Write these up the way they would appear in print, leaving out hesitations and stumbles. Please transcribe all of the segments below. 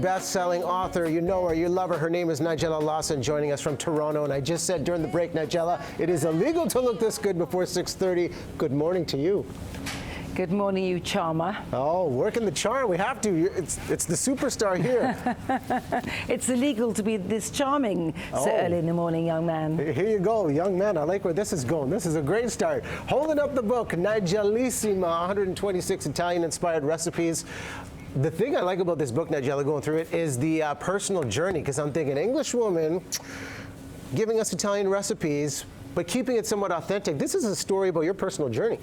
Best-selling author, you know her, you love her. Her name is Nigella Lawson, joining us from Toronto. And I just said during the break, Nigella, it is illegal to look this good before 6:30. Good morning to you. Good morning, you charmer. Oh, working the charm. We have to. It's the superstar here. It's illegal to be this charming so early in the morning, young man. Here you go, young man. I like where this is going. This is a great start. Holding up the book, Nigellissima, 126 Italian-inspired recipes. The thing I like about this book, Nigella, going through it, is the personal journey, because I'm thinking English woman giving us Italian recipes, but keeping it somewhat authentic. This is a story about your personal journey.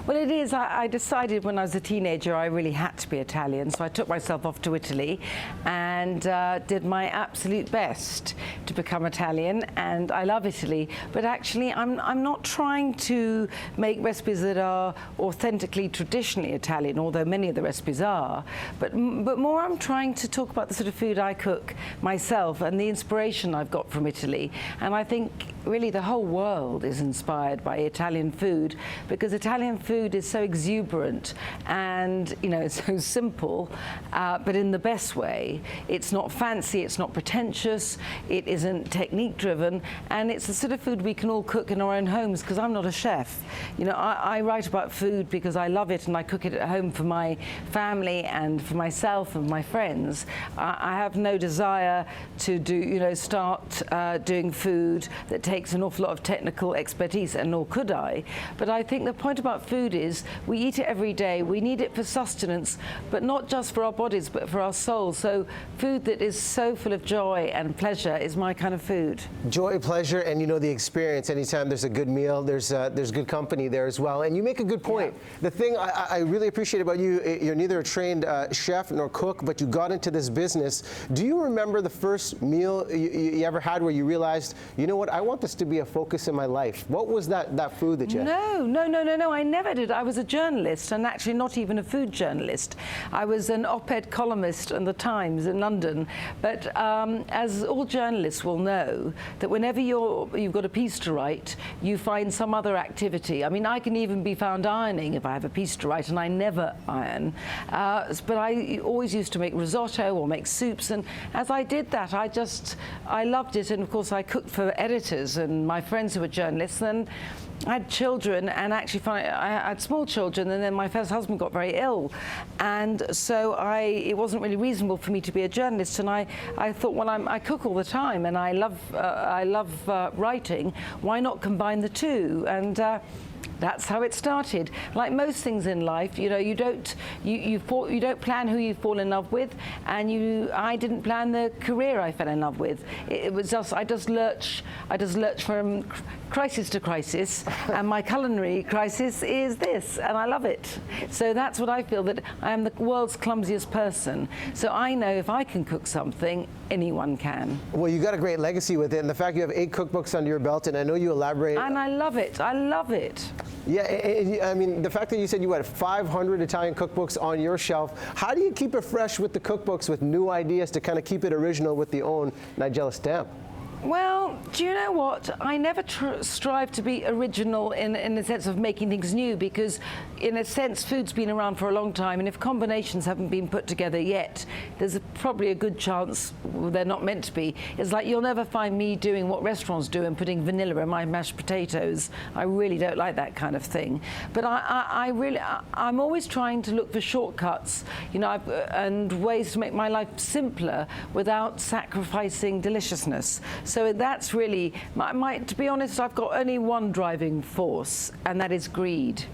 Well, it is. I decided when I was a teenager I really had to be Italian, so I took myself off to Italy and did my absolute best to become Italian, and I love Italy. But actually, I'm not trying to make recipes that are authentically, traditionally Italian, although many of the recipes are. But more I'm trying to talk about the sort of food I cook myself and the inspiration I've got from Italy. And I think really the whole world is inspired by Italian food, because Italian food is so exuberant and, you know, it's so simple, but in the best way. It's not fancy, it's not pretentious, it isn't technique driven, and it's the sort of food we can all cook in our own homes, because I'm not a chef. You know, I write about food because I love it and I cook it at home for my family and for myself and my friends. I have no desire to do, you know, start doing food that takes an awful lot of technical expertise, and nor could I. But I think the point about food is we eat it every day. We need it for sustenance, but not just for our bodies, but for our souls. So food that is so full of joy and pleasure is my kind of food. Joy, pleasure, and you know the experience. Anytime there's a good meal, there's good company there as well. And you make a good point. Yeah. The thing I really appreciate about you, you're neither a trained chef nor cook, but you got into this business. Do you remember the first meal you ever had where you realized, you know what, I want this to be a focus in my life? What was that food that you had? No, I never did. I was a journalist, and actually not even a food journalist. I was an op-ed columnist in the Times in London. But as all journalists will know, that whenever you've got a piece to write, you find some other activity. I mean, I can even be found ironing if I have a piece to write, and I never iron. But I always used to make risotto or make soups, and as I did that, I loved it. And of course, I cooked for editors and my friends who were journalists, and I had children, and actually I had small children, and then my first husband got very ill, and so it wasn't really reasonable for me to be a journalist. And I thought, well, I cook all the time, and I love writing. Why not combine the two? And that's how it started. Like most things in life, you know, you don't plan who you fall in love with, and I didn't plan the career I fell in love with. It was just I just lurch from crisis to crisis, and my culinary crisis is this, and I love it. So that's what I feel, that I am the world's clumsiest person. So I know if I can cook something, anyone can. Well, you got a great legacy with it, and the fact you have 8 cookbooks under your belt, and I know you elaborate. And I love it. I love it. Yeah, I mean, the fact that you said you had 500 Italian cookbooks on your shelf, how do you keep it fresh with the cookbooks, with new ideas to kind of keep it original with the own Nigella stamp? Well, do you know what? I never strive to be original in the sense of making things new, because in a sense food's been around for a long time, and if combinations haven't been put together yet, there's probably a good chance they're not meant to be. It's like you'll never find me doing what restaurants do and putting vanilla in my mashed potatoes. I really don't like that kind of thing. But I'm always trying to look for shortcuts, you know, and ways to make my life simpler without sacrificing deliciousness. So that's really, to be honest, I've got only one driving force, and that is greed.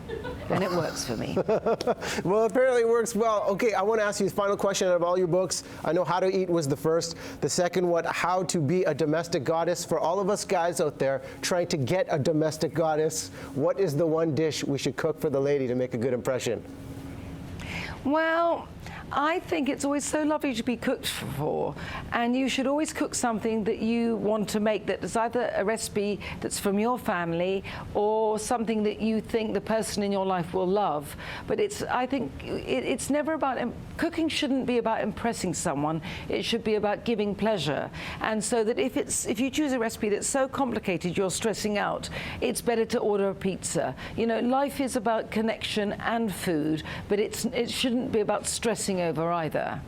And it works for me. Well, apparently it works well. Okay, I want to ask you the final question out of all your books. I know How to Eat was the first. The second one, How to Be a Domestic Goddess. For all of us guys out there trying to get a domestic goddess, what is the one dish we should cook for the lady to make a good impression? Well, I think it's always so lovely to be cooked for, and you should always cook something that you want to make that is either a recipe that's from your family or something that you think the person in your life will love. But I think it's never about, cooking shouldn't be about impressing someone, it should be about giving pleasure. And so that if you choose a recipe that's so complicated you're stressing out, it's better to order a pizza. You know, life is about connection and food, but it shouldn't be about stressing over either.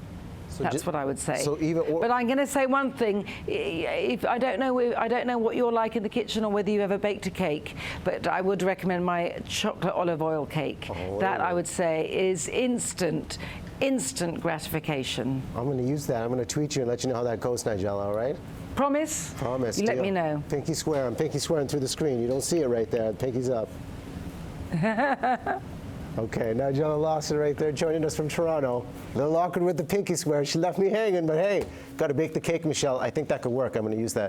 That's what I would say. So but I'm going to say one thing. If I don't know what you're like in the kitchen or whether you ever baked a cake, but I would recommend my chocolate olive oil cake. Oh, that I would say is instant gratification. I'm going to use that. I'm going to tweet you and let you know how that goes, Nigella, all right? Promise? Promise. You let me know. Pinky swear. I'm pinky swearing through the screen. You don't see it right there. Pinky's up. Okay, Nigella Lawson right there joining us from Toronto. A little awkward with the pinky swear. She left me hanging, but hey, got to bake the cake, Michelle. I think that could work. I'm going to use that.